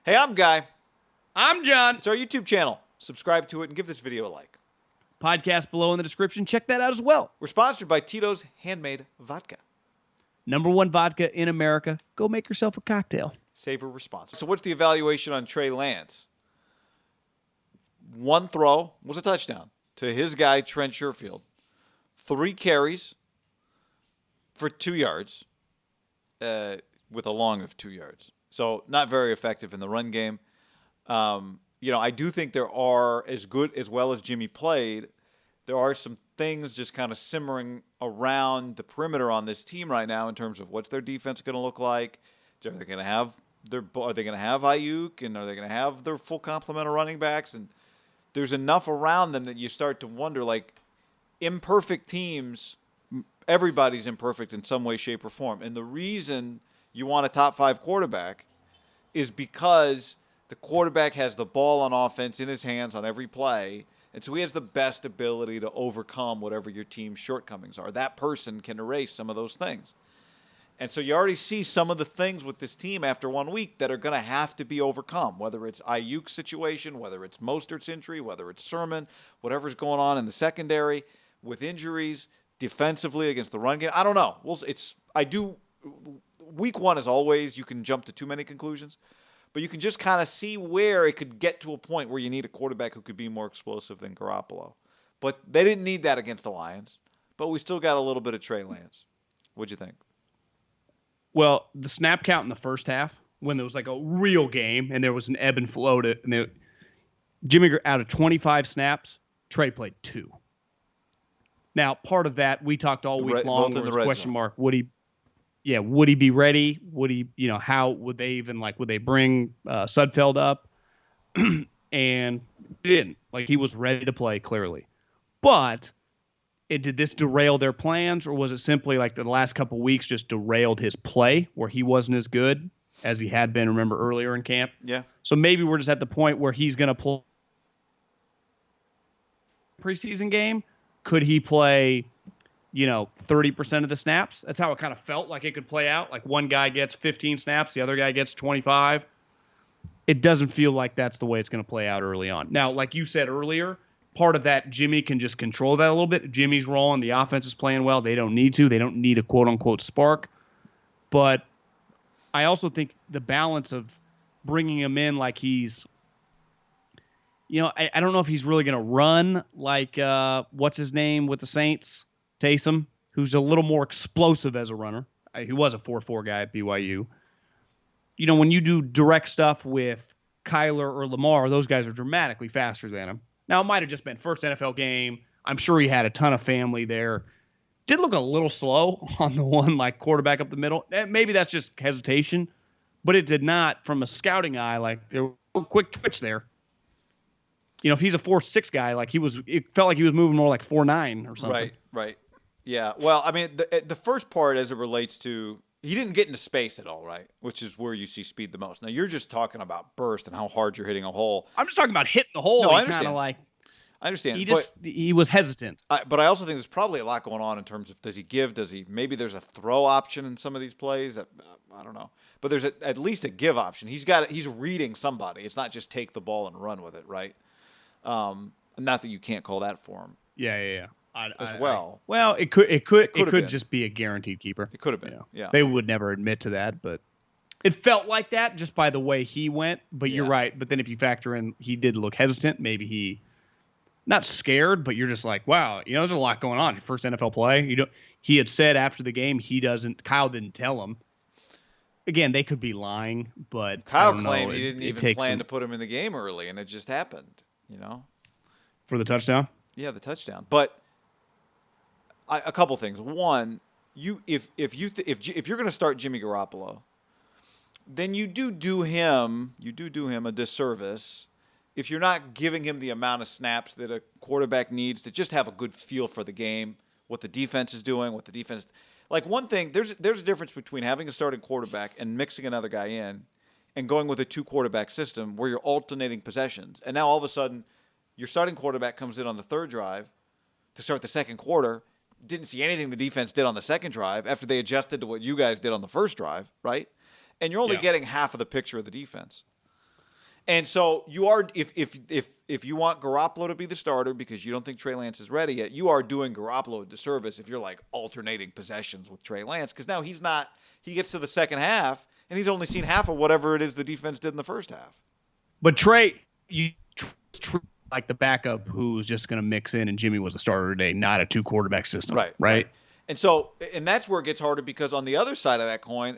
Hey, I'm Guy. I'm John. It's our YouTube channel. Subscribe to it and give this video a like. Podcast below in the description. Check that out as well. We're sponsored by Tito's Handmade Vodka. #1 vodka in America. Go make yourself a cocktail. Savor responsible. So what's the evaluation on Trey Lance? One throw was a touchdown to his guy, Trent Sherfield. 3 carries for 2 yards with a long of 2 yards. So not very effective in the run game. I do think there are, as well as Jimmy played, there are some things just kind of simmering around the perimeter on this team right now in terms of what's their defense going to look like. Are they going to have Ayuk, and are they going to have their full complement of running backs? And there's enough around them that you start to wonder, like, imperfect teams, everybody's imperfect in some way, shape, or form. And the reason you want a top 5 quarterback is because the quarterback has the ball on offense in his hands on every play, and so he has the best ability to overcome whatever your team's shortcomings are. That person can erase some of those things. And so you already see some of the things with this team after 1 week that are going to have to be overcome, whether it's Ayuk's situation, whether it's Mostert's injury, whether it's Sermon, whatever's going on in the secondary with injuries, defensively against the run game. I don't know. Week 1, as always, you can jump to too many conclusions. But you can just kind of see where it could get to a point where you need a quarterback who could be more explosive than Garoppolo. But they didn't need that against the Lions. But we still got a little bit of Trey Lance. What'd you think? Well, the snap count in the first half, when there was like a real game and there was an ebb and flow Jimmy, out of 25 snaps, Trey played 2. Now, part of that, we talked all week long, where it's question mark, would he be ready? Would he, how would they even, would they bring Sudfeld up? And he didn't. He was ready to play, clearly. But did this derail their plans, or was it simply the last couple of weeks just derailed his play, where he wasn't as good as he had been, remember, earlier in camp? Yeah. So maybe we're just at the point where he's going to play preseason game. Could he play 30% of the snaps? That's how it kind of felt like it could play out. Like one guy gets 15 snaps, the other guy gets 25. It doesn't feel like that's the way it's going to play out early on. Now, like you said earlier, part of that, Jimmy can just control that a little bit. Jimmy's rolling, the offense is playing well. They don't need to. They don't need a quote-unquote spark. But I also think the balance of bringing him in like he's, I don't know if he's really going to run like what's his name with the Saints? Taysom, who's a little more explosive as a runner. He was a 4.4 guy at BYU. When you do direct stuff with Kyler or Lamar, those guys are dramatically faster than him. Now, it might have just been first NFL game. I'm sure he had a ton of family there. Did look a little slow on the one, quarterback up the middle. Maybe that's just hesitation, but it did not, from a scouting eye, there was a quick twitch there. If he's a 4.6 guy, it felt like he was moving more like 4.9 or something. Right. Yeah. Well, I mean, the first part as it relates to, he didn't get into space at all, right? Which is where you see speed the most. Now, you're just talking about burst and how hard you're hitting a hole. I'm just talking about hitting the hole. No, I understand. I understand. He was hesitant. But I also think there's probably a lot going on in terms of, does he give? Maybe there's a throw option in some of these plays. I don't know. But there's at least a give option. He's reading somebody. It's not just take the ball and run with it, right? Not that you can't call that for him. Yeah. It could just be a guaranteed keeper. It could have been. Yeah. They would never admit to that, but it felt like that just by the way he went. But You're right. But then if you factor in, he did look hesitant. Maybe he not scared, but you're just like, wow, there's a lot going on. Your first NFL play. He had said after the game Kyle didn't tell him. Again, they could be lying, but Kyle claimed he didn't even plan to put him in the game early, and it just happened. For the touchdown. Yeah, the touchdown. But a couple things. One, if you're going to start Jimmy Garoppolo, then you do him a disservice if you're not giving him the amount of snaps that a quarterback needs to just have a good feel for the game, what the defense is doing, what the defense. One thing, there's a difference between having a starting quarterback and mixing another guy in, and going with a 2-quarterback system where you're alternating possessions. And now all of a sudden, your starting quarterback comes in on the third drive to start the second quarter. Didn't see anything the defense did on the second drive after they adjusted to what you guys did on the first drive, right? And you're only getting half of the picture of the defense. And so you are, if you want Garoppolo to be the starter because you don't think Trey Lance is ready yet, you are doing Garoppolo a disservice if you're like alternating possessions with Trey Lance, because now he's not. He gets to the second half and he's only seen half of whatever it is the defense did in the first half. But Trey, you like the backup who's just going to mix in, and Jimmy was the starter today, not a 2-quarterback system. Right. And so, and that's where it gets harder, because on the other side of that coin,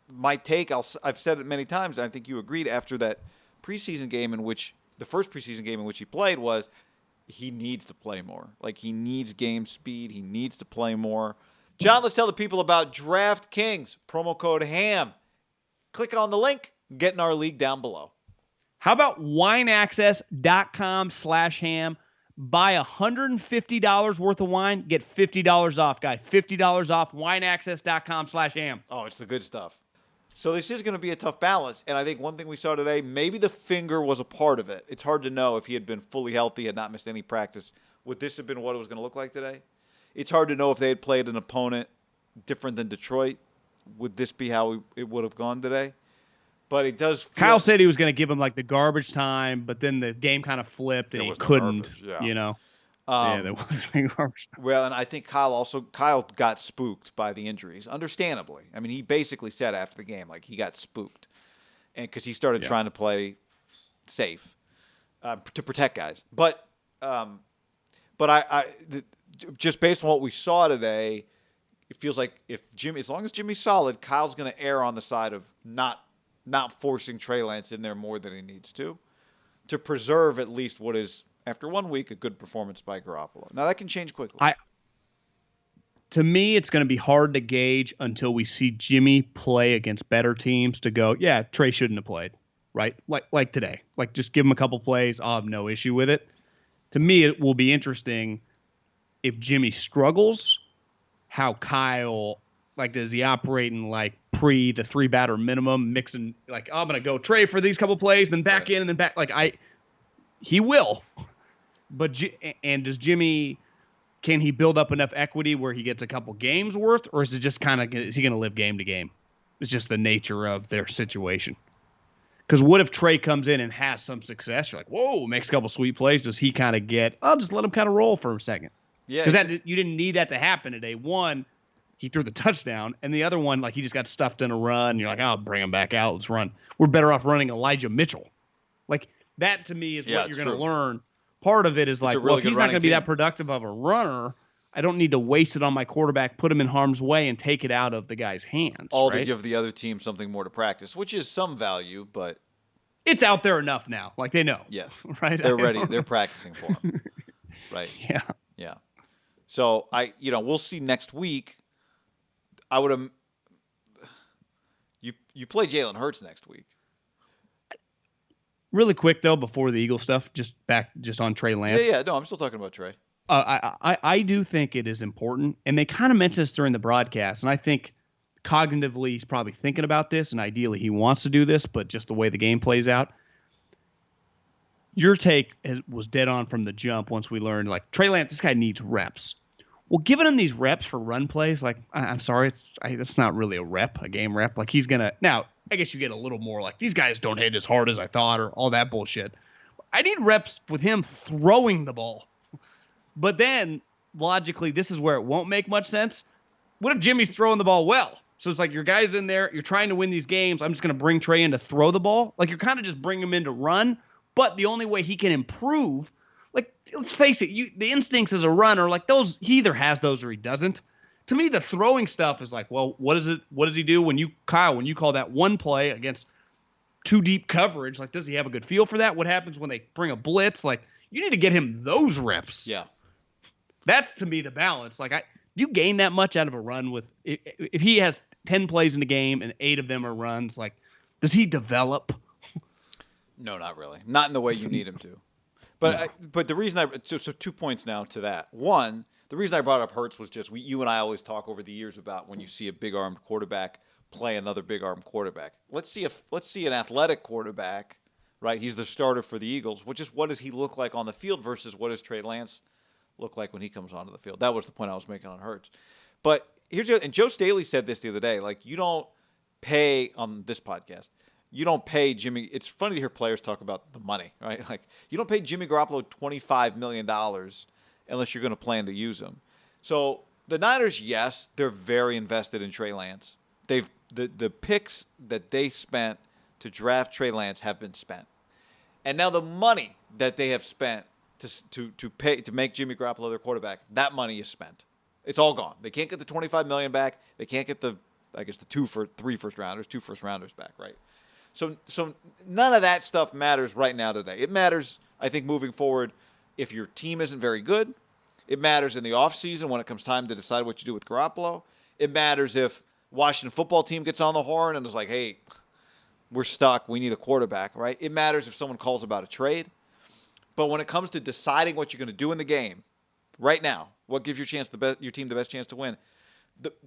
my take, I've said it many times, and I think you agreed after that preseason game the first preseason game in which he played, was he needs to play more. Like, he needs game speed. He needs to play more. John, let's tell the people about DraftKings. Promo code HAM. Click on the link. Get in our league down below. How about wineaccess.com/ham? Buy $150 worth of wine, get $50 off, guy. $50 off, wineaccess.com/ham. Oh, it's the good stuff. So this is going to be a tough balance. And I think one thing we saw today, maybe the finger was a part of it. It's hard to know if he had been fully healthy, had not missed any practice. Would this have been what it was going to look like today? It's hard to know if they had played an opponent different than Detroit. Would this be how it would have gone today? But it does feel, Kyle said he was going to give him like the garbage time, but then the game kind of flipped and he couldn't, you know. There wasn't any garbage time. Well, and I think Kyle got spooked by the injuries, understandably. I mean, he basically said after the game, like, he got spooked, and because he started trying to play safe to protect guys. But just based on what we saw today, it feels like as long as Jimmy's solid, Kyle's going to err on the side of not forcing Trey Lance in there more than he needs to preserve at least what is, after 1 week, a good performance by Garoppolo. Now, that can change quickly. To me, it's going to be hard to gauge until we see Jimmy play against better teams to go, yeah, Trey shouldn't have played, right? Like today. Like, just give him a couple plays. I'll have no issue with it. To me, it will be interesting if Jimmy struggles, how Kyle, like, does he operate in, like, the 3-batter minimum, mixing, like, oh, I'm going to go Trey for these couple plays, then back in, and then back. Like, he will. But, and does Jimmy, can he build up enough equity where he gets a couple games worth, or is it just kind of, is he going to live game to game? It's just the nature of their situation. Because what if Trey comes in and has some success? You're like, whoa, makes a couple sweet plays. Does he kind of get, I'll just let him kind of roll for a second? Yeah. Because you didn't need that to happen today. One, he threw the touchdown, and the other one, like, he just got stuffed in a run. And you're like, I'll bring him back out. Let's run. We're better off running Elijah Mitchell. Like, that to me is what you're going to learn. Part of it is like, well, if he's not going to be that productive of a runner, I don't need to waste it on my quarterback, put him in harm's way, and take it out of the guy's hands. To give the other team something more to practice, which is some value, but it's out there enough now. Like, they know. Yes. Right? They're ready. They're practicing for him. Right. Yeah. Yeah. So, we'll see next week. I would have. You play Jalen Hurts next week. Really quick though, before the Eagle stuff, just on Trey Lance. Yeah. No, I'm still talking about Trey. I do think it is important, and they kind of mentioned this during the broadcast, and I think cognitively he's probably thinking about this, and ideally he wants to do this, but just the way the game plays out. Your take was dead on from the jump once we learned, like, Trey Lance, this guy needs reps. Well, giving him these reps for run plays, like, I'm sorry, it's not really a game rep. Like, he's going to – now, I guess you get a little more like, these guys don't hit as hard as I thought, or all that bullshit. I need reps with him throwing the ball. But then, logically, this is where it won't make much sense. What if Jimmy's throwing the ball well? So it's like, your guy's in there, you're trying to win these games, I'm just going to bring Trey in to throw the ball. Like, you're kind of just bringing him in to run, but the only way he can improve – like, let's face it, the instincts as a runner, like, those, he either has those or he doesn't. To me, the throwing stuff is like, well, what does he do when you call that one play against too deep coverage? Like, does he have a good feel for that? What happens when they bring a blitz? Like, you need to get him those reps. Yeah. That's, to me, the balance. Like, do you gain that much out of a run with, if he has 10 plays in the game and 8 of them are runs, like, does he develop? No, not really. Not in the way you need him to. But but the reason so 2 points now to that. One, the reason I brought up Hurts was just you and I always talk over the years about when you see a big-armed quarterback play another big-armed quarterback. Let's see an athletic quarterback, right? He's the starter for the Eagles. What does he look like on the field versus what does Trey Lance look like when he comes onto the field? That was the point I was making on Hurts. But here's the other, and Joe Staley said this the other day, like, you don't pay on this podcast. you don't pay Jimmy. It's funny to hear players talk about the money, right? Like, you don't pay Jimmy Garoppolo $25 million unless you're going to plan to use him. So the Niners, yes, they're very invested in Trey Lance. The picks that they spent to draft Trey Lance have been spent. And now the money that they have spent to make Jimmy Garoppolo their quarterback, that money is spent. It's all gone. They can't get the $25 million back. They can't get the 2 first rounders back, right? So none of that stuff matters right now today. It matters, I think, moving forward if your team isn't very good. It matters in the offseason when it comes time to decide what you do with Garoppolo. It matters if Washington football team gets on the horn and is like, hey, we're stuck. We need a quarterback, right? It matters if someone calls about a trade. But when it comes to deciding what you're going to do in the game, right now, what gives your team the best chance to win,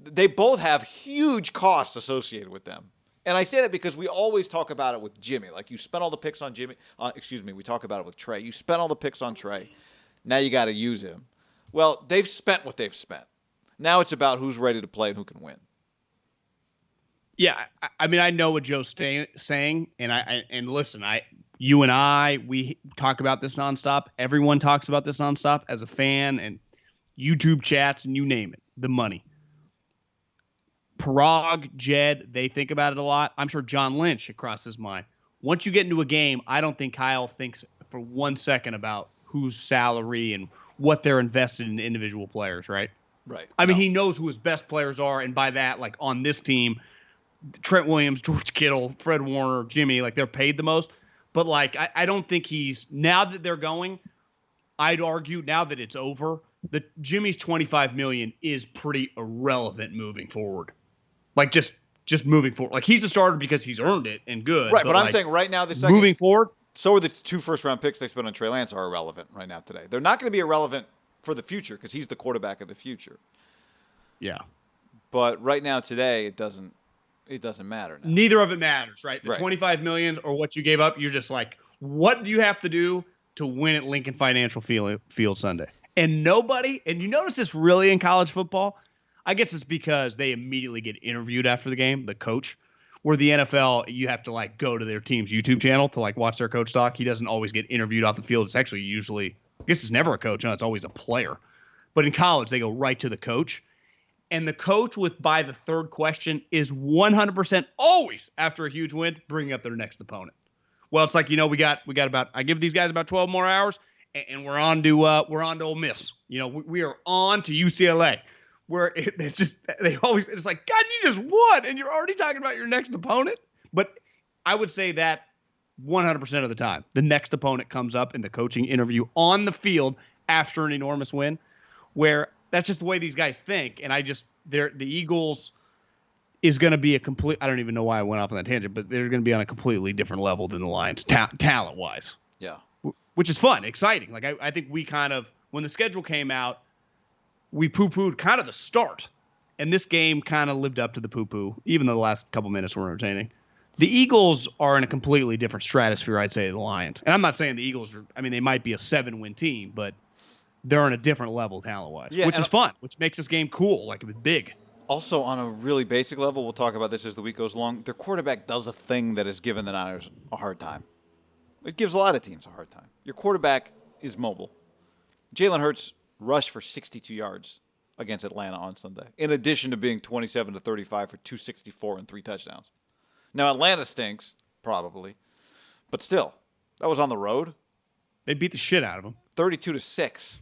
they both have huge costs associated with them. And I say that because we always talk about it with Jimmy. Like, you spent all the picks on Jimmy. We talk about it with Trey. You spent all the picks on Trey. Now you got to use him. Well, they've spent what they've spent. Now it's about who's ready to play and who can win. Yeah, I mean, I know what Joe's saying, and listen, you and I, we talk about this nonstop. Everyone talks about this nonstop as a fan and YouTube chats and you name it. The money. Parag, Jed, they think about it a lot. I'm sure John Lynch, it crossed his mind. Once you get into a game, I don't think Kyle thinks for 1 second about whose salary and what they're invested in individual players, right? Right. I mean, he knows who his best players are, and by that, like, on this team, Trent Williams, George Kittle, Fred Warner, Jimmy, like, they're paid the most. But, like, I don't think now that they're going, I'd argue now that it's over, that Jimmy's $25 million is pretty irrelevant moving forward. Like, just moving forward. Like, he's the starter because he's earned it and good. Right, but I'm like, saying right now, moving forward, so are the 2 first-round picks they spent on Trey Lance are irrelevant right now today. They're not going to be irrelevant for the future because he's the quarterback of the future. Yeah. But right now, today, it doesn't matter now. Neither of it matters, right? The Right. $25 million or what you gave up, you're just like, what do you have to do to win at Lincoln Financial Field Sunday? And nobody, and you notice this really in college football, I guess it's because they immediately get interviewed after the game, the coach. Where the NFL, you have to, like, go to their team's YouTube channel to, like, watch their coach talk. He doesn't always get interviewed off the field. It's actually usually, I guess it's never a coach. No, it's always a player. But in college, they go right to the coach. And the coach, by the third question, is 100% always, after a huge win, bringing up their next opponent. Well, it's like, we got about, I give these guys about 12 more hours, and we're on to Ole Miss. We are on to UCLA. Where it's just, it's like, God, you just won, and you're already talking about your next opponent. But I would say that 100% of the time, the next opponent comes up in the coaching interview on the field after an enormous win, where that's just the way these guys think. And the Eagles is going to be I don't even know why I went off on that tangent, but they're going to be on a completely different level than the Lions, talent-wise. Yeah. Which is fun, exciting. Like, I think we kind of, when the schedule came out, we poo-pooed kind of the start. And this game kind of lived up to the poo-poo, even though the last couple minutes were entertaining. The Eagles are in a completely different stratosphere, I'd say, than the Lions. And I'm not saying the Eagles they might be a 7-win team, but they're on a different level talent-wise, which is fun, which makes this game cool, like, it was big. Also, on a really basic level, we'll talk about this as the week goes along, their quarterback does a thing that has given the Niners a hard time. It gives a lot of teams a hard time. Your quarterback is mobile. Jalen Hurts rushed for 62 yards against Atlanta on Sunday, in addition to being 27 to 35 for 264 and 3 touchdowns. Now, Atlanta stinks, probably, but still, that was on the road. They beat the shit out of them. 32 to 6.